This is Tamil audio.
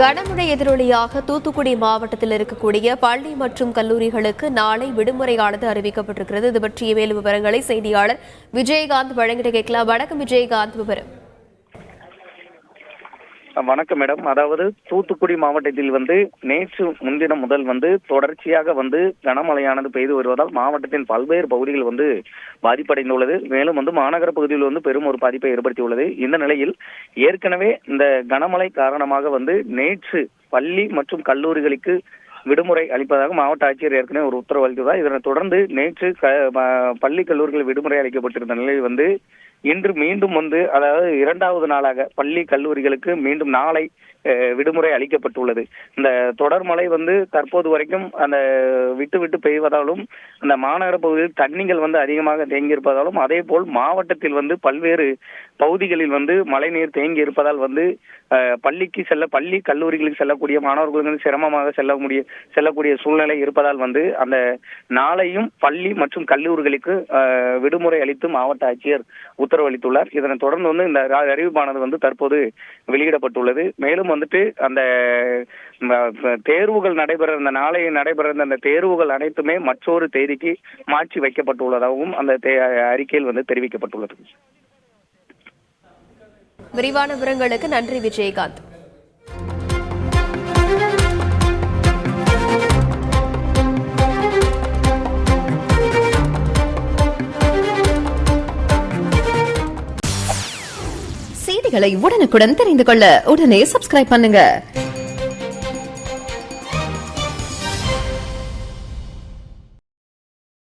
கனமழை எதிரொலியாக தூத்துக்குடி மாவட்டத்தில் இருக்கக்கூடிய பள்ளி மற்றும் கல்லூரிகளுக்கு நாளை விடுமுறையானது அறிவிக்கப்பட்டிருக்கிறது. இது பற்றிய மேலும் விவரங்களை செய்தியாளர் விஜயகாந்த் வழங்கிட கேட்கலாம். வணக்கம் விஜயகாந்த், விவரம். வணக்கம் மேடம். அதாவது தூத்துக்குடி மாவட்டத்தில் நேற்று முன்தினம் முதல் தொடர்ச்சியாக கனமழையானது பெய்து வருவதால் மாவட்டத்தின் பல்வேறு பகுதிகள் பாதிப்படைந்துள்ளது. மேலும் மாநகர பகுதியில் பெரும் ஒரு பாதிப்பை ஏற்படுத்தியுள்ளது. இந்த நிலையில் ஏற்கனவே இந்த கனமழை காரணமாக நேற்று பள்ளி மற்றும் கல்லூரிகளுக்கு விடுமுறை அளிப்பதாக மாவட்ட ஆட்சியர் ஏற்கனவே ஒரு உத்தரவு அளித்ததால் இதனைத் தொடர்ந்து நேற்று பள்ளி கல்லூரிகள் விடுமுறை அளிக்கப்பட்டிருந்த நிலையில் இன்று மீண்டும் அதாவது இரண்டாவது நாளாக பள்ளி கல்லூரிகளுக்கு மீண்டும் நாளை விடுமுறை அளிக்கப்பட்டுள்ளது. இந்த தொடர் மழை தற்போது வரைக்கும் அந்த விட்டு விட்டு பெய்வதாலும் அந்த மாநகர பகுதியில் தண்ணிகள் அதிகமாக தேங்கி இருப்பதாலும் அதே போல் மாவட்டத்தில் பல்வேறு பகுதிகளில் மழைநீர் தேங்கி இருப்பதால் பள்ளி கல்லூரிகளுக்கு செல்லக்கூடிய மாணவர்களுக்கு சிரமமாக செல்லக்கூடிய சூழ்நிலை இருப்பதால் அந்த நாளையும் பள்ளி மற்றும் கல்லூரிகளுக்கு விடுமுறை அளித்து மாவட்ட ஆட்சியர் உத்தரவு அளித்துள்ளார். இதனைத் தொடர்ந்து இந்த அறிவிப்பானது தற்போது வெளியிடப்பட்டுள்ளது. மேலும் அந்த தேர்வுகள் நாளை நடைபெற அந்த தேர்வுகள் அனைத்துமே மற்றொரு தேதிக்கு மாற்றி வைக்கப்பட்டுள்ளதாகவும் அந்த அறிக்கையில் தெரிவிக்கப்பட்டுள்ளது. விரிவான விவரங்களுக்கு நன்றி விஜயகாந்த். செய்திகளை உடனுக்குடன் தெரிந்து கொள்ள உடனே சப்ஸ்கிரைப் பண்ணுங்க.